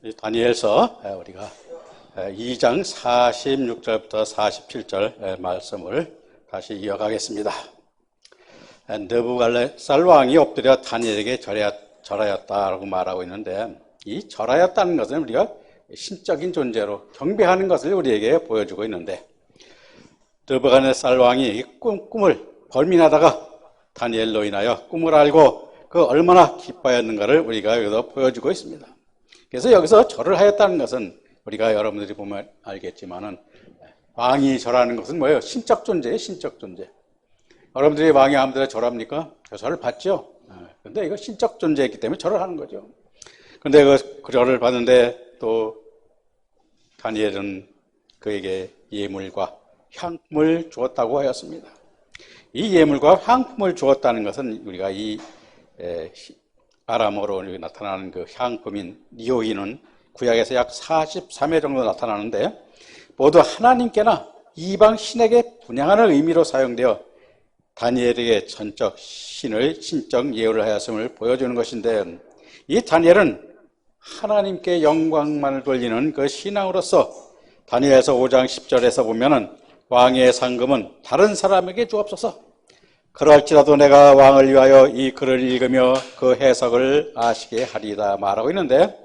이 다니엘서 우리가 2장 46절부터 47절 말씀을 다시 이어가겠습니다. 느부갓네살 왕이 엎드려 다니엘에게 절하였다라고 말하고 있는데, 이 절하였다는 것은 우리가 신적인 존재로 경배하는 것을 우리에게 보여주고 있는데, 느부갓네살 왕이 꿈을 벌민하다가 다니엘로 인하여 꿈을 알고 그 얼마나 기뻐했는가를 우리가 여기서 보여주고 있습니다. 그래서 여기서 절을 하였다는 것은 우리가 여러분들이 보면 알겠지만은, 왕이 절하는 것은 뭐예요? 신적 존재예요, 신적 존재. 여러분들이 왕이 아무데나 절합니까? 절을 받죠. 근데 이거 신적 존재이기 때문에 절을 하는 거죠. 근데 그 절을 받는데 또 다니엘은 그에게 예물과 향품을 주었다고 하였습니다. 이 예물과 향품을 주었다는 것은 우리가 이 아람어로 나타나는 그 향품인 니오인은 구약에서 약 43회 정도 나타나는데, 모두 하나님께나 이방 신에게 분향하는 의미로 사용되어 다니엘에게 신적 예우를 하였음을 보여주는 것인데, 이 다니엘은 하나님께 영광만을 돌리는 그 신앙으로서 다니엘서 5장 10절에서 보면은 왕의 상금은 다른 사람에게 주옵소서, 그럴지라도 내가 왕을 위하여 이 글을 읽으며 그 해석을 아시게 하리다 말하고 있는데,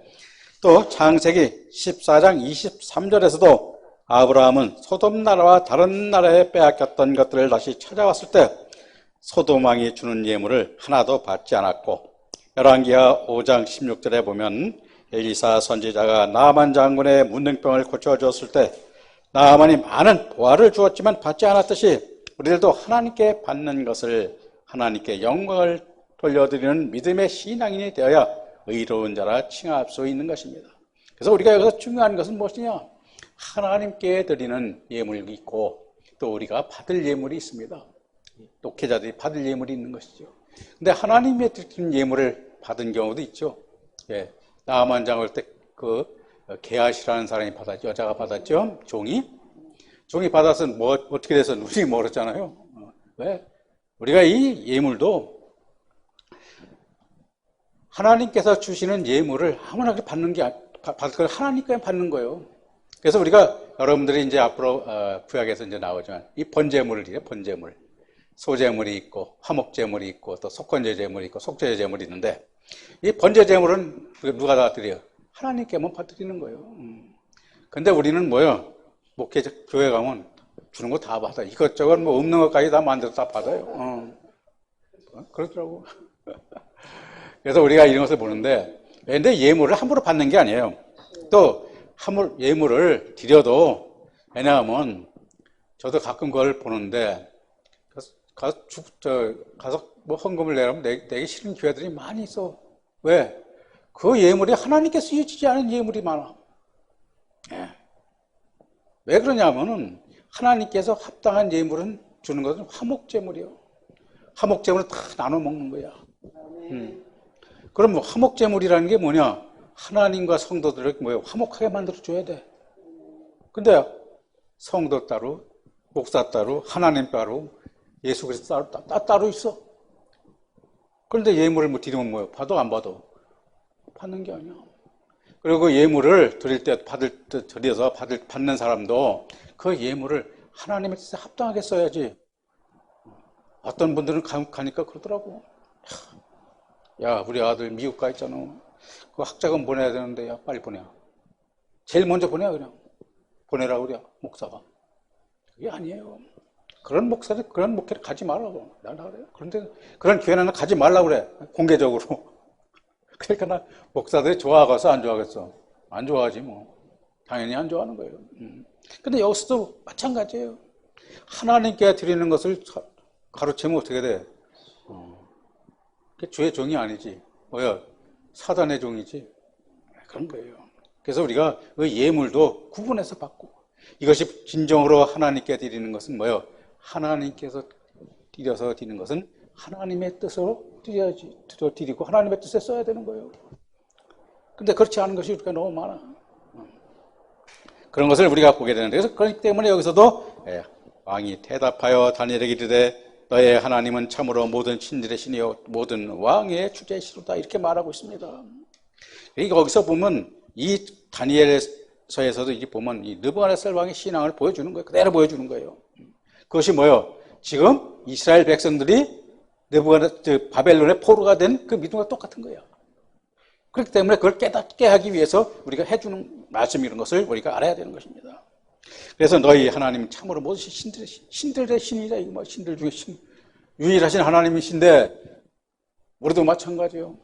또 창세기 14장 23절에서도 아브라함은 소돔 나라와 다른 나라에 빼앗겼던 것들을 다시 찾아왔을 때 소돔 왕이 주는 예물을 하나도 받지 않았고, 열왕기하 5장 16절에 보면 엘리사 선지자가 나아만 장군의 문둥병을 고쳐주었을 때 나아만이 많은 보화를 주었지만 받지 않았듯이, 우리들도 하나님께 받는 것을, 하나님께 영광을 돌려드리는 믿음의 신앙인이 되어야 의로운 자라 칭할 수 있는 것입니다. 그래서 우리가 여기서 중요한 것은 무엇이냐? 하나님께 드리는 예물이 있고 또 우리가 받을 예물이 있습니다. 독회자들이 받을 예물이 있는 것이죠. 근데 하나님의 드린 예물을 받은 경우도 있죠. 나아만 장을 때 그 게하시라는 사람이 받았죠. 여자가 받았죠. 종이 받아서 어떻게 돼서 눈이 멀었잖아요. 왜? 우리가 이 예물도 하나님께서 주시는 예물을 아무나 받는 게, 받을 걸 하나님께 받는 거예요. 그래서 우리가, 여러분들이 이제 앞으로 구약에서 이제 나오지만 이 번제물을 이래, 번제물. 소제물이 있고 화목제물이 있고 또 속건제제물이 있고 속죄제물이 있는데, 이 번제제물은 누가 다 드려요? 하나님께만 드리는 거예요. 근데 우리는 뭐예요? 교회 가면 주는 거 다 받아. 이것저것 없는 것까지 다 만들어서 다 받아요. 그렇더라고. 그래서 우리가 이런 것을 보는데, 근데 예물을 함부로 받는 게 아니에요. 또 예물을 드려도, 왜냐하면 저도 가끔 그걸 보는데, 가서 헌금을 내라면 내기 싫은 교회들이 많이 있어. 왜? 그 예물이 하나님께 쓰여지지 않은 예물이 많아. 왜 그러냐면은, 하나님께서 합당한 예물은 주는 것은 화목제물이요. 화목제물은 다 나눠 먹는 거야. 그럼 화목제물이라는 게 뭐냐? 하나님과 성도들을 화목하게 만들어줘야 돼. 근데 성도 따로, 목사 따로, 하나님 따로, 예수 그리스도 따로 있어. 그런데 예물을 드리면 뭐예요? 받아 안 받아? 받는 게 아니야. 그리고 그 예물을 드릴 때 드려서 받는 사람도 그 예물을 하나님의 뜻에 합당하게 써야지. 어떤 분들은 가니까 그러더라고. 야, 우리 아들 미국 가 있잖아. 그 학자금 보내야 되는데, 야, 빨리 보내. 제일 먼저 보내, 그냥. 보내라고 그래, 목사가. 그게 아니에요. 그런 목회를 가지 말라고. 나라 그래요. 그런데 그런 교회는 가지 말라고 그래. 공개적으로. 그러니까 나 목사들이 좋아하겠어, 안 좋아하겠어? 안 좋아하지, 뭐. 당연히 안 좋아하는 거예요. 근데 여기서도 마찬가지예요. 하나님께 드리는 것을 가로채면 어떻게 돼? 주의 종이 아니지. 뭐야? 사단의 종이지. 그런 거예요. 그래서 우리가 그 예물도 구분해서 받고, 이것이 진정으로 하나님께 드리는 것은 뭐예요? 하나님께서 드려서 드리는 것은 하나님의 뜻으로 드리고 하나님의 뜻에 써야 되는 거예요. 근데 그렇지 않은 것이 우리가 너무 많아. 그런 것을 우리가 보게 되는데, 그래서 그렇기 때문에 여기서도 왕이 대답하여 다니엘에게 이르되 너의 하나님은 참으로 모든 신들의 신이요 모든 왕의 주제시로다, 이렇게 말하고 있습니다. 그러니까 거기서 보면 이 다니엘서에서도 이게 보면 이 느부갓네살 왕의 신앙을 보여주는 거예요. 그대로 보여주는 거예요. 그것이 뭐예요? 지금 이스라엘 백성들이 바벨론의 포로가 된 그 믿음과 똑같은 거예요. 그렇기 때문에 그걸 깨닫게 하기 위해서 우리가 해주는 말씀 이런 것을 우리가 알아야 되는 것입니다. 그래서 너희 하나님 참으로 모든 신들의 신이라, 이거 뭐 신들 중에 유일하신 하나님이신데 우리도 마찬가지예요.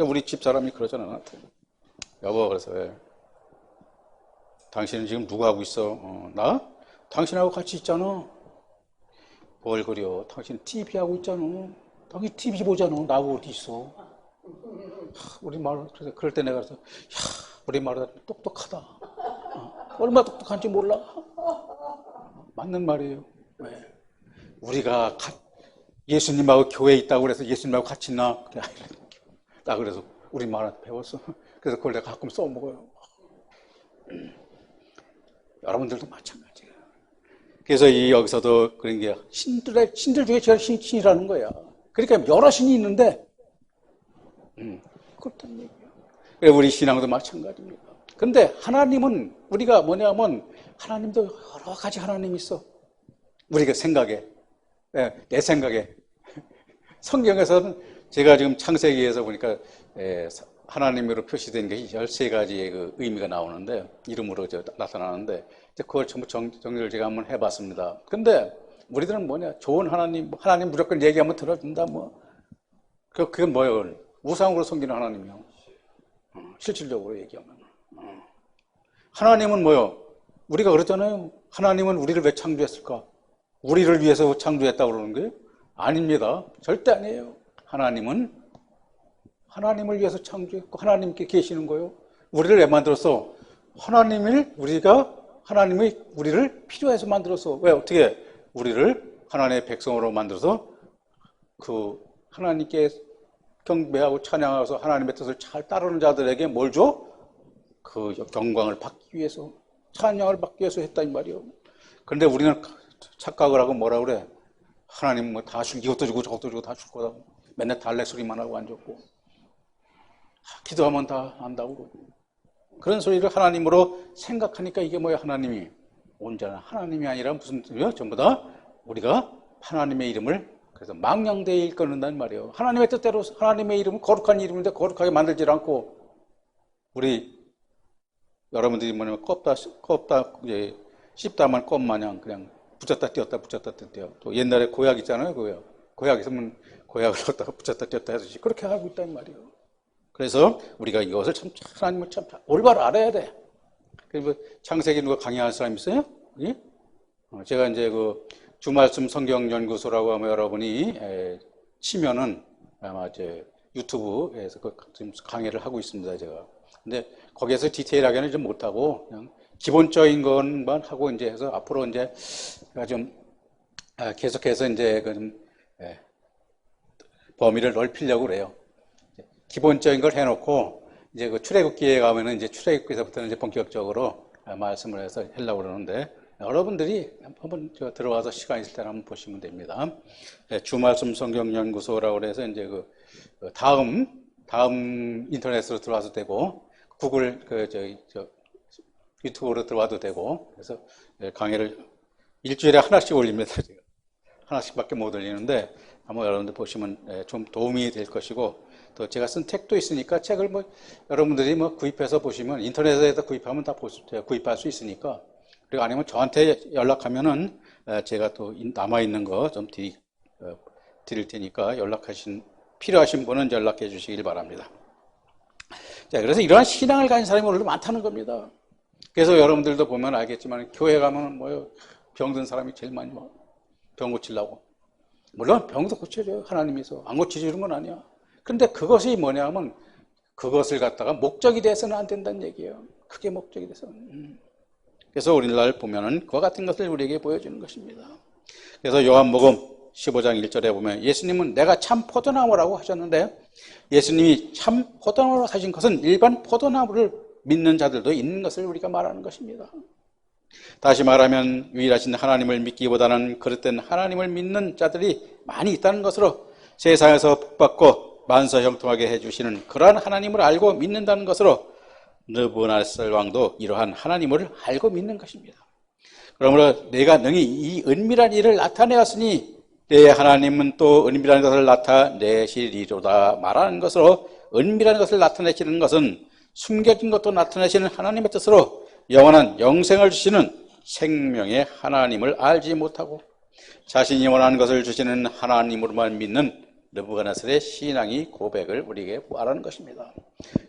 우리 집사람이 그러잖아, 나한테. 여보, 그래서 왜? 당신은 지금 누구 하고 있어? 나? 당신하고 같이 있잖아. 뭘 그려? 당신 TV 하고 있잖아. 당신 TV 보잖아. 나하고 어디 있어? 우리 말, 그래서 그럴 때 내가 그래서, 우리 말은 똑똑하다. 얼마나 똑똑한지 몰라. 맞는 말이에요. 왜? 우리가 예수님하고 교회에 있다고 그래서 예수님하고 같이 있나? 나 그래서 우리 말한테 배웠어. 그래서 그걸 내가 가끔 써먹어요. 여러분들도 마찬가지예요. 그래서 여기서도 그런 게 신들 중에 제일 신이라는 거야. 그러니까 여러 신이 있는데, 그렇다는 얘기예요. 우리 신앙도 마찬가지입니다. 근데 하나님은 우리가 뭐냐면 하나님도 여러 가지 하나님이 있어. 우리가 생각에, 내 생각에. 성경에서는 제가 지금 창세기에서 보니까 하나님으로 표시된 게 13가지의 그 의미가 나오는데, 이름으로 나타나는데, 그걸 전부 정리를 제가 한번 해봤습니다. 근데 우리들은 뭐냐, 좋은 하나님 무조건 얘기하면 들어준다, 뭐. 그게 뭐예요? 우상으로 섬기는 하나님이요. 실질적으로 얘기하면. 하나님은 뭐요? 우리가 그랬잖아요. 하나님은 우리를 왜 창조했을까? 우리를 위해서 창조했다고 그러는 거예요? 아닙니다. 절대 아니에요. 하나님은 하나님을 위해서 창조했고 하나님께 계시는 거예요. 우리를 왜 만들었어? 하나님이 우리를 필요해서 만들었어. 왜? 어떻게? 우리를 하나님의 백성으로 만들어서 그 하나님께 경배하고 찬양하면서 하나님의 뜻을 잘 따르는 자들에게 뭘 줘? 그 영광을 받기 위해서, 찬양을 받기 위해서 했다 이 말이에요. 그런데 우리는 착각을 하고 뭐라 그래? 하나님 뭐 다 줄, 이것도 주고 저것도 주고 다 줄 거다. 맨날 달래 소리만 하고 앉았고, 기도하면 다 안다고 그러고. 그런 소리를 하나님으로 생각하니까 이게 뭐야? 하나님이 온전한 하나님이 아니라 무슨 뜻이에요? 전부 다 우리가 하나님의 이름을 그래서 망령되이 일컫는다는 말이에요. 하나님의 뜻대로 하나님의 이름은 거룩한 이름인데 거룩하게 만들지 않고, 우리 여러분들이 뭐냐면 씹다만 껌 마냥 그냥 붙였다 띄었다 또 옛날에 고약 있잖아요. 고약 있으면 고약을 갖다가 붙였다 띄었다 해서 그렇게 하고 있다는 말이에요. 그래서 우리가 이것을 참 하나님을 참 올바로 알아야 돼. 그리고 창세기 누가 강의할 사람 있어요? 예? 제가 이제 그 주말씀 성경연구소라고 하면 여러분이 치면은 아마 이제 유튜브에서 지금 강의를 하고 있습니다, 제가. 근데 거기에서 디테일하게는 좀 못하고 그냥 기본적인 것만 하고 이제 해서 앞으로 이제 제가 좀 계속해서 이제 그 범위를 넓히려고 그래요. 기본적인 걸 해놓고 이제 그 출애굽기에 가면은 이제 출애굽기에서부터는 이제 본격적으로 말씀을 해서 하려고 그러는데, 여러분들이 한번 들어와서 시간 있을 때 한번 보시면 됩니다. 주말씀 성경연구소라고 해서 이제 그 다음 인터넷으로 들어와도 되고, 구글 유튜브로 들어와도 되고, 그래서 강의를 일주일에 하나씩 올립니다. 제가. 하나씩밖에 못 올리는데 한번 여러분들 보시면 좀 도움이 될 것이고, 또 제가 쓴 책도 있으니까 책을 뭐 여러분들이 뭐 구입해서 보시면 인터넷에서 구입하면 다 구입할 수 있으니까, 그리고 아니면 저한테 연락하면은 제가 또 남아있는 거 좀 드릴 테니까 필요하신 분은 연락해 주시길 바랍니다. 자, 그래서 이러한 신앙을 가진 사람이 오늘도 많다는 겁니다. 그래서 여러분들도 보면 알겠지만 교회 가면 뭐요? 병든 사람이 제일 많이 와. 병 고치려고. 물론 병도 고쳐줘요. 하나님이서. 안 고쳐주는 건 아니야. 근데 그것이 뭐냐면 그것을 갖다가 목적이 돼서는 안 된다는 얘기예요. 그게 목적이 돼서는. 그래서 오늘날 보면은 그와 같은 것을 우리에게 보여주는 것입니다. 그래서 요한복음 15장 1절에 보면 예수님은 내가 참 포도나무라고 하셨는데, 예수님이 참 포도나무라고 하신 것은 일반 포도나무를 믿는 자들도 있는 것을 우리가 말하는 것입니다. 다시 말하면 유일하신 하나님을 믿기보다는 그릇된 하나님을 믿는 자들이 많이 있다는 것으로 세상에서 복받고 만사 형통하게 해주시는 그러한 하나님을 알고 믿는다는 것으로 느부갓네살 왕도 이러한 하나님을 알고 믿는 것입니다. 그러므로 내가 능히 이 은밀한 일을 나타내었으니 내 하나님은 또 은밀한 것을 나타내시리로다 말하는 것으로, 은밀한 것을 나타내시는 것은 숨겨진 것도 나타내시는 하나님의 뜻으로 영원한 영생을 주시는 생명의 하나님을 알지 못하고 자신이 원하는 것을 주시는 하나님으로만 믿는 느부갓네살의 신앙이 고백을 우리에게 말하는 것입니다.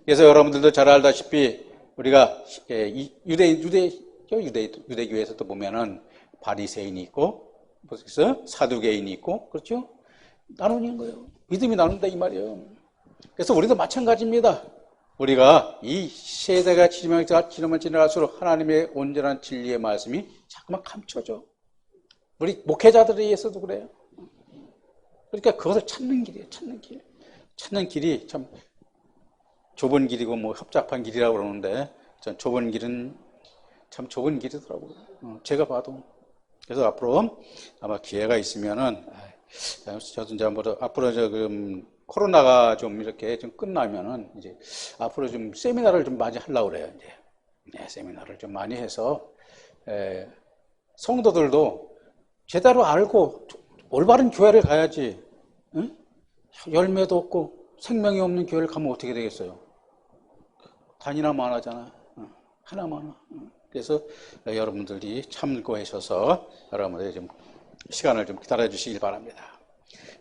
그래서 여러분들도 잘 알다시피 우리가 유대교에서도 보면은 바리새인이 있고 사두개인이 있고, 그렇죠? 나누는 거예요. 믿음이 나눈다 이 말이에요. 그래서 우리도 마찬가지입니다. 우리가 이 세대가 지나면 지나갈수록 하나님의 온전한 진리의 말씀이 자꾸만 감춰져. 우리 목회자들에 의해서도 그래요. 그러니까 그것을 찾는 길이에요. 찾는 길이 참 좁은 길이고 뭐 협잡한 길이라고 그러는데, 전 좁은 길은 참 좁은 길이더라고요. 제가 봐도. 그래서 앞으로 아마 기회가 있으면은, 저도 이제 앞으로 코로나가 좀 이렇게 좀 끝나면은 이제 앞으로 좀 세미나를 좀 많이 하려고 그래요. 이제. 네, 세미나를 좀 많이 해서, 성도들도 제대로 알고 올바른 교회를 가야지. 응? 열매도 없고 생명이 없는 교회를 가면 어떻게 되겠어요? 단이나만 하잖아. 하나만. 그래서 여러분들이 참고하셔서 여러분들이 좀 시간을 좀 기다려 주시길 바랍니다.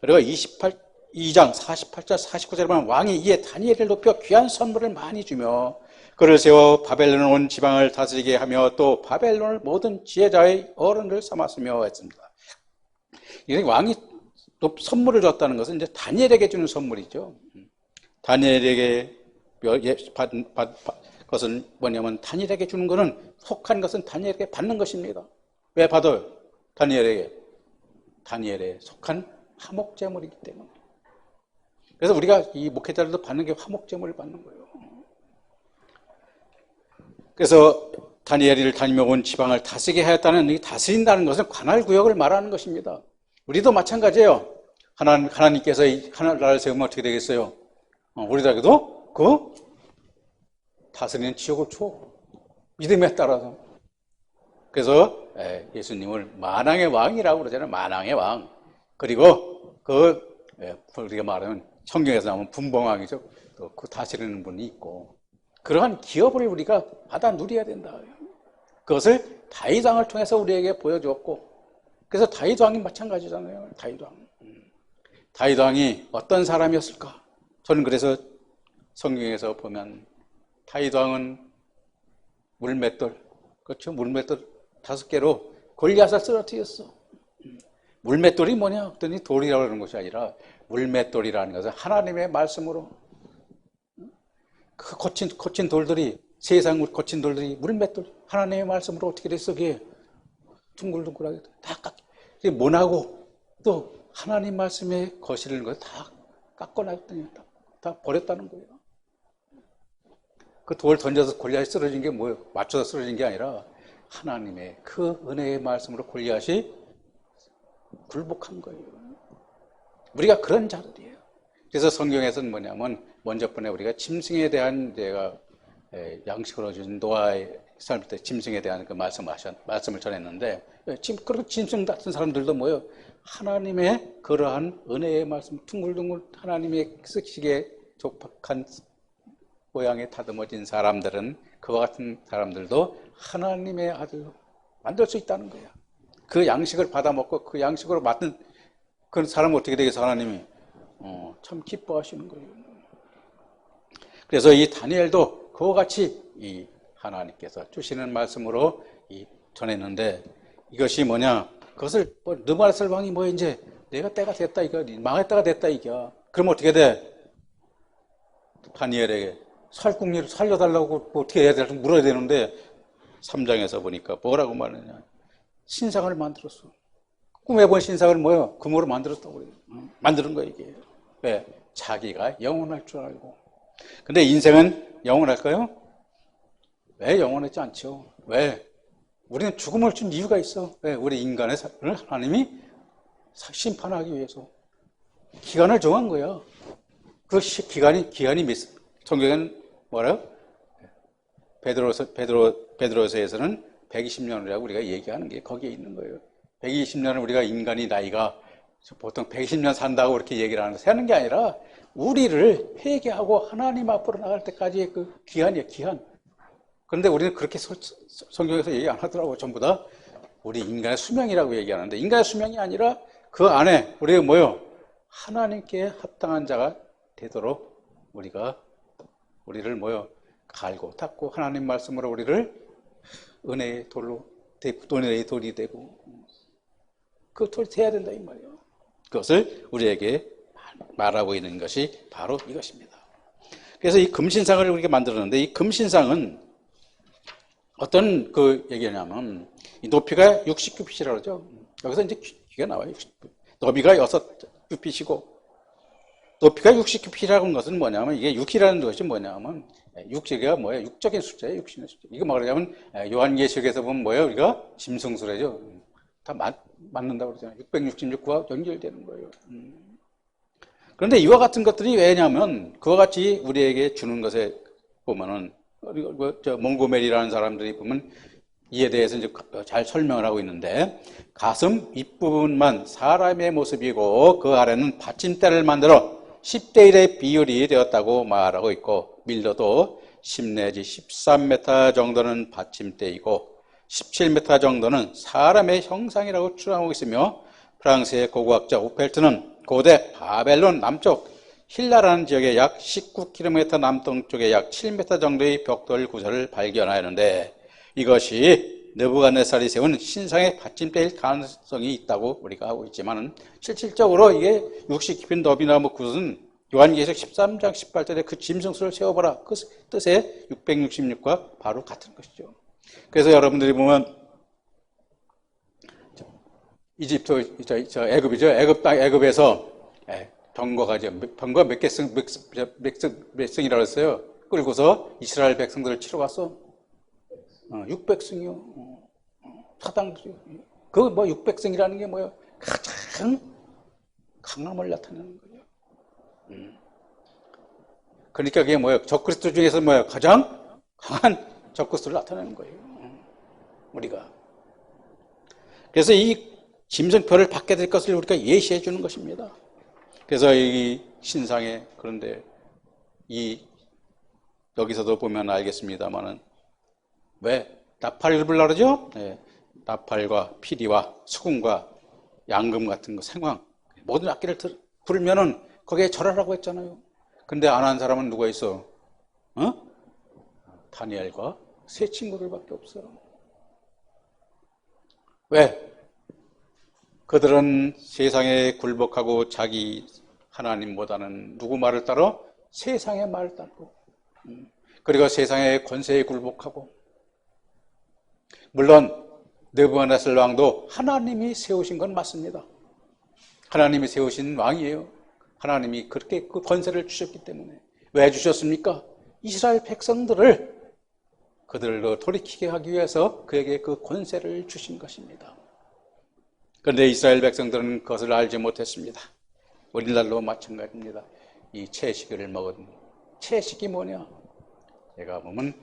그리고 2장 48절 49절에 보면 왕이 이에 다니엘을 높여 귀한 선물을 많이 주며 그를 세워 바벨론 온 지방을 다스리게 하며 또 바벨론을 모든 지혜자의 어른을 삼았으며 했습니다. 이 왕이 또 선물을 줬다는 것은 이제 다니엘에게 주는 선물이죠. 다니엘에게 받은 것은 뭐냐면, 다니엘에게 주는 것은 속한 것은 다니엘에게 받는 것입니다. 왜 받아요? 다니엘에 속한 화목제물이기 때문에. 그래서 우리가 이 목회자들도 받는 게 화목제물을 받는 거예요. 그래서 다니엘을 다니며 온 지방을 다스리게 하였다는, 이 다스린다는 것은 관할구역을 말하는 것입니다. 우리도 마찬가지예요. 하나님께서 하나님 나라를 세우면 어떻게 되겠어요? 우리에게도 그 다스리는 지역을 줘. 믿음에 따라서. 그래서 예수님을 만왕의 왕이라고 그러잖아요. 만왕의 왕. 그리고 우리가 말하면 성경에서 나오는 분봉왕이죠. 또 그 다스리는 분이 있고, 그러한 기업을 우리가 받아 누려야 된다. 그것을 다윗 왕을 통해서 우리에게 보여주었고, 그래서 다윗 왕이 마찬가지잖아요. 다윗 왕이 어떤 사람이었을까? 저는 그래서 성경에서 보면 다윗 왕은 물맷돌, 그렇죠? 물맷돌 5개로 골리앗을 쓰러뜨렸어. 물맷돌이 뭐냐? 그랬더니 돌이라고 하는 것이 아니라, 물맷돌이라는 것은 하나님의 말씀으로, 그 거친 돌들이, 세상 거친 돌들이 물맷돌, 하나님의 말씀으로 어떻게 됐어? 그게 둥글둥글하게 다 그게 뭐나고, 또 하나님 말씀에 거스르는 걸 다 깎아놨더니 다 버렸다는 거예요. 그 돌 던져서 골리앗이 쓰러진 게 뭐예요? 맞춰서 쓰러진 게 아니라 하나님의 그 은혜의 말씀으로 골리앗이 굴복한 거예요. 우리가 그런 자들이에요. 그래서 성경에서는 뭐냐면, 먼저 번에 우리가 짐승에 대한, 내가 양식으로 준 노아의 삶 때 짐승에 대한 그 말씀을 전했는데, 그런 짐승 같은 사람들도 뭐예요? 하나님의 그러한 은혜의 말씀, 둥글둥글 하나님의 쓰시기에 족박한 모양에 다듬어진 사람들은, 그와 같은 사람들도 하나님의 아들로 만들 수 있다는 거야. 그 양식을 받아먹고 그 양식으로 맡은 그런 사람은 어떻게 되겠어? 하나님이 참 기뻐하시는 거예요. 그래서 이 다니엘도 그와 같이 이 하나님께서 주시는 말씀으로 전했는데, 이것이 뭐냐? 그것을 느부갓네살 왕이 이제 내가 때가 됐다 이거, 망했다가 됐다 이거. 그럼 어떻게 돼? 다니엘에게 살궁리를 살려달라고 어떻게 해야 될지 물어야 되는데, 3장에서 보니까 뭐라고 말하냐? 신상을 만들었어. 꿈에 본 신상을 뭐예요? 금으로 만들었다고 그래요. 만드는 거예요, 이게. 왜? 자기가 영원할 줄 알고. 근데 인생은 영원할까요? 왜 영원하지 않죠? 왜? 우리는 죽음을 준 이유가 있어. 왜? 우리 인간의 삶을 하나님이 심판하기 위해서 기간을 정한 거야. 그 기간이 성경에는 뭐래요? 베드로서에서는 120년이라고 우리가 얘기하는 게 거기에 있는 거예요. 120년은 우리가 인간이 나이가 보통 120년 산다고 그렇게 얘기를 하는 게 아니라 우리를 회개하고 하나님 앞으로 나갈 때까지의 그 기한이에요, 기한. 그런데 우리는 그렇게 성경에서 얘기 안 하더라고요. 전부 다 우리 인간의 수명이라고 얘기하는데 인간의 수명이 아니라 그 안에 우리가 뭐요? 하나님께 합당한 자가 되도록 우리를 뭐요? 갈고 닦고 하나님 말씀으로 우리를 은혜의 돌로 은혜의 돌이 되고 그 돌이 돼야 된다 이 말이에요. 그것을 우리에게 말하고 있는 것이 바로 이것입니다. 그래서 이 금신상을 우리가 만들었는데 이 금신상은 어떤 그 얘기냐면 이 높이가 60규빗이라고 그러죠. 여기서 이제 귀가 나와요. 60규빗. 너비가 6규빗이고 높이가 60규빗이라고 하는 것은 뭐냐면 이게 6이라는 것이 뭐냐면 6가 뭐예요? 육적인 숫자예요. 육신의 숫자. 이거 말하자면 요한계시록에서 보면 뭐예요? 우리가 짐승수래죠. 다 맞는다고 그러잖아요. 666과 연결되는 거예요. 그런데 이와 같은 것들이 왜냐면 그와 같이 우리에게 주는 것에 보면은 몽고메리라는 사람들이 보면 이에 대해서 이제 잘 설명을 하고 있는데 가슴 윗부분만 사람의 모습이고 그 아래는 받침대를 만들어 10대 1의 비율이 되었다고 말하고 있고 밀도도 10 내지 13m 정도는 받침대이고 17m 정도는 사람의 형상이라고 추정하고 있으며 프랑스의 고고학자 오펠트는 고대 바벨론 남쪽 힐라라는 지역의 약 19km 남동쪽에 약 7m 정도의 벽돌 구설을 발견하였는데 이것이 느부갓네살이 세운 신상의 받침대일 가능성이 있다고 우리가 하고 있지만 실질적으로 이게 60규빗 너비나 그것은 요한계시록 13장 18절에 그 짐승수를 세워보라 그 뜻의 666과 바로 같은 것이죠. 그래서 여러분들이 보면 이집트 애굽이죠. 애굽에서 병거가 몇 승이라고 했어요. 끌고서 이스라엘 백성들을 치러 갔어. 600승이요. 사당이요. 그 600승이라는 게 뭐예요? 가장 강함을 나타내는 거예요. 그러니까 그게 뭐예요? 적그리스도 중에서 뭐예요? 가장 강한 적그리스도를 나타내는 거예요. 우리가. 그래서 이 짐승표를 받게 될 것을 우리가 예시해 주는 것입니다. 그래서 이 신상에 그런데 여기서도 보면 알겠습니다만은 왜 나팔을 불라 그러죠? 네, 나팔과 피리와 수금과 양금 같은 거 생황 모든 악기를 부르면은 거기에 절하라고 했잖아요. 근데 안 한 사람은 누가 있어? 다니엘과 세 친구들밖에 없어요. 왜? 그들은 세상에 굴복하고 자기 하나님보다는 누구 말을 따라? 세상의 말을 따르고 그리고 세상의 권세에 굴복하고 물론 느부갓네살 왕도 하나님이 세우신 건 맞습니다. 하나님이 세우신 왕이에요. 하나님이 그렇게 그 권세를 주셨기 때문에 왜 주셨습니까? 이스라엘 백성들을 그들로 돌이키게 하기 위해서 그에게 그 권세를 주신 것입니다. 그런데 이스라엘 백성들은 그것을 알지 못했습니다. 우리날도 마찬가지입니다. 이 채식을 먹은 채식이 뭐냐? 제가 보면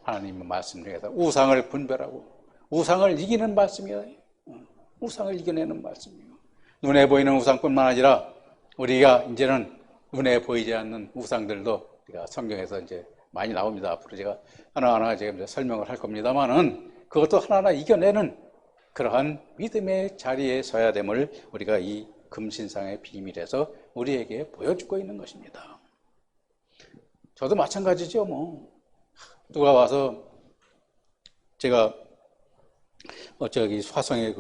하나님의 말씀 중에서 우상을 분별하고 우상을 이기는 말씀이에요. 우상을 이겨내는 말씀이에요. 눈에 보이는 우상뿐만 아니라 우리가 이제는 눈에 보이지 않는 우상들도 우리가 성경에서 이제 많이 나옵니다. 앞으로 제가 하나하나 제가 설명을 할 겁니다만은 그것도 하나하나 이겨내는 그러한 믿음의 자리에 서야 됨을 우리가 이 금신상의 비밀에서 우리에게 보여주고 있는 것입니다. 저도 마찬가지죠. 누가 와서 제가 저기 화성에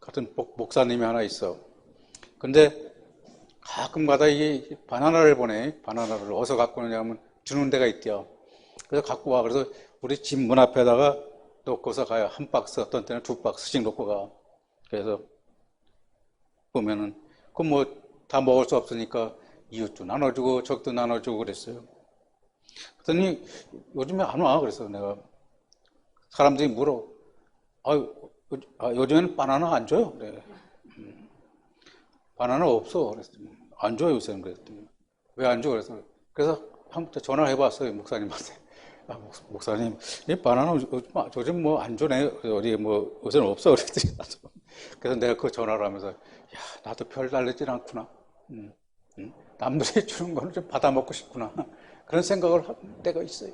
같은 목사님이 하나 있어. 근데 가끔가다 이게 바나나를 보내. 바나나를 어디서 갖고 오냐면 주는 데가 있대요. 그래서 갖고 와. 그래서 우리 집 문 앞에다가 놓고서 가요. 한 박스, 어떤 때는 2박스씩 놓고 가. 그래서 보면은 그 다 먹을 수 없으니까 이웃도 나눠주고 적도 나눠주고 그랬어요. 그랬더니 요즘에 안 와. 그래서 내가 사람들이 물어. 요즘에는 바나나 안 줘요. 그래. 바나나 없어. 그랬더니 안 줘요 요새는. 그랬더니 왜 안 줘? 그래서 한번 전화를 해봤어요, 목사님한테. 아, 목사님, 이 바나나 요즘 뭐 안 주네. 어디 뭐 요새는 없어. 그랬더니 그래서 내가 그 전화를 하면서, 야, 나도 별 달리질 않구나. 음, 남들이 주는 거는 좀 받아 먹고 싶구나. 그런 생각을 할 때가 있어요.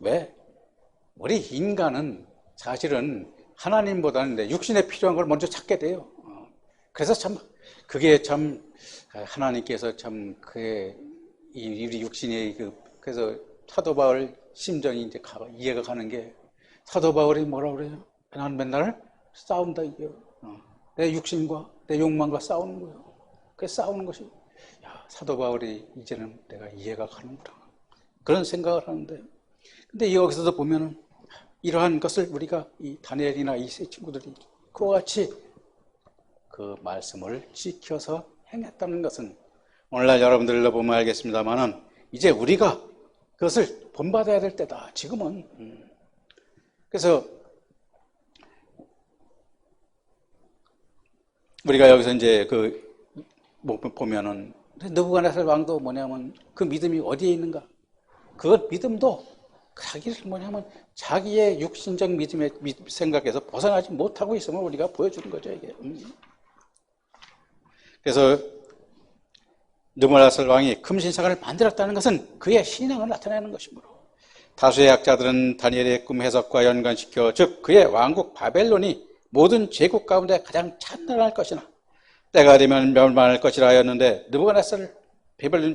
왜? 우리 인간은 사실은 하나님보다는 내 육신에 필요한 걸 먼저 찾게 돼요. 그래서 참, 그게 참, 하나님께서 참, 그의, 우리 육신의 그래서 사도 바울 심정이 이제 이해가 가는 게, 사도 바울이 뭐라 그래요? 나는 맨날 싸운다, 이게. 내 육신과 내 욕망과 싸우는 거예요. 그 싸우는 것이, 야, 사도 바울이 이제는 내가 이해가 가는구나. 그런 생각을 하는데, 근데 여기서도 보면은, 이러한 것을 우리가 이 다니엘이나 이 세 친구들이 그와 같이 그 말씀을 지켜서 행했다는 것은 오늘날 여러분들로 보면 알겠습니다만은 이제 우리가 그것을 본받아야 될 때다. 지금은. 그래서 우리가 여기서 이제 보면은 느부갓네살 왕도 뭐냐면 그 믿음이 어디에 있는가? 그 믿음도 자기를 뭐냐면 자기의 육신적 믿음의 생각에서 벗어나지 못하고 있음을 우리가 보여주는 거죠, 이게. 그래서 느부갓네살 왕이 금신상을 만들었다는 것은 그의 신앙을 나타내는 것이므로 다수의 학자들은 다니엘의 꿈 해석과 연관시켜 즉 그의 왕국 바벨론이 모든 제국 가운데 가장 찬란할 것이나 때가 되면 멸망할 것이라 하였는데 느부갓네살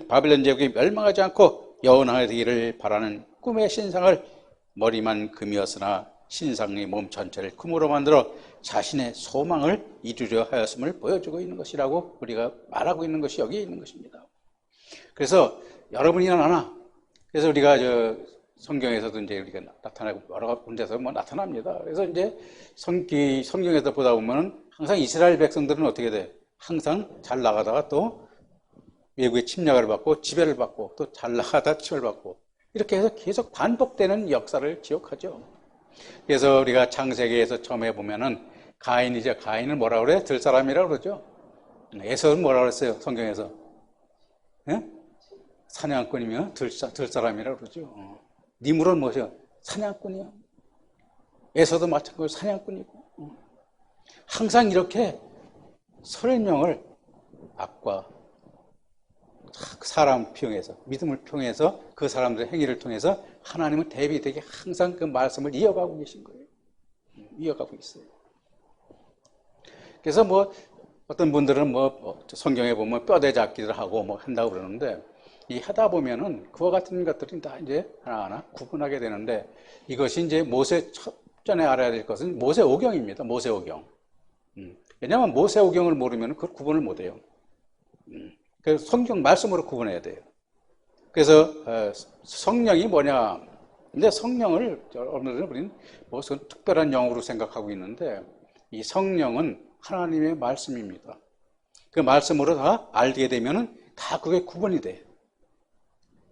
바벨론 제국이 멸망하지 않고 영원하기를 바라는 꿈의 신상을 머리만 금이었으나 신상의 몸 전체를 금으로 만들어 자신의 소망을 이루려 하였음을 보여주고 있는 것이라고 우리가 말하고 있는 것이 여기에 있는 것입니다. 그래서 여러분이나 나나 그래서 우리가 성경에서도 이제 우리가 나타나고 여러 군데서 뭐 나타납니다. 그래서 이제 성경에서 보다 보면 항상 이스라엘 백성들은 어떻게 돼? 항상 잘 나가다가 또 외국의 침략을 받고 지배를 받고 또 잘 나가다 침을 받고 이렇게 해서 계속 반복되는 역사를 기억하죠. 그래서 우리가 창세기에서 처음 해보면은 가인은 뭐라 그래? 들사람이라고 그러죠. 에서는 뭐라 그랬어요? 성경에서. 예? 사냥꾼이면 들사람이라고 그러죠. 니물은 뭐죠? 사냥꾼이요. 에서도 마찬가지로 사냥꾼이고. 항상 이렇게 설명을 악과 사람 평해서 믿음을 평해서 그 사람들의 행위를 통해서 하나님은 대비되게 항상 그 말씀을 이어가고 계신 거예요. 이어가고 있어요. 그래서 뭐 어떤 분들은 뭐 성경에 보면 뼈대 잡기를 하고 뭐 한다고 그러는데 이 하다 보면은 그와 같은 것들이 다 이제 하나하나 구분하게 되는데 이것이 이제 모세 첫 전에 알아야 될 것은 모세오경입니다. 모세오경. 왜냐하면 모세오경을 모르면 그걸 구분을 못 해요. 그래서 성경 말씀으로 구분해야 돼요. 그래서 성령이 뭐냐? 근데 성령을 여러분들은 우리는 무슨 특별한 영으로 생각하고 있는데 이 성령은 하나님의 말씀입니다. 그 말씀으로 다 알게 되면은 다 그게 구분이 돼.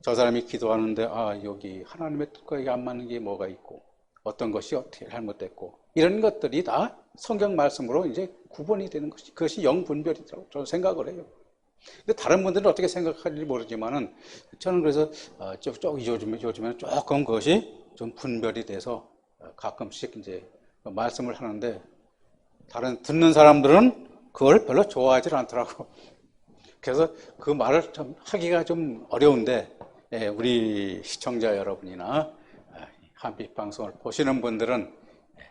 저 사람이 기도하는데 여기 하나님의 뜻과 이게 안 맞는 게 뭐가 있고 어떤 것이 어떻게 잘못됐고 이런 것들이 다 성경 말씀으로 이제 구분이 되는 것이 그것이 영분별이라고 저는 생각을 해요. 근데 다른 분들은 어떻게 생각할지 모르지만은 저는 그래서 요즘에는 조금 그것이 좀 분별이 돼서 가끔씩 이제 말씀을 하는데 다른 듣는 사람들은 그걸 별로 좋아하지 않더라고. 그래서 그 말을 좀 하기가 좀 어려운데 우리 시청자 여러분이나 한빛 방송을 보시는 분들은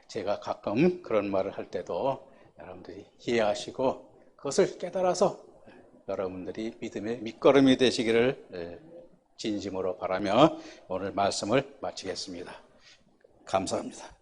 제가 가끔 그런 말을 할 때도 여러분들이 이해하시고 그것을 깨달아서 여러분들이 믿음의 밑거름이 되시기를 진심으로 바라며 오늘 말씀을 마치겠습니다. 감사합니다.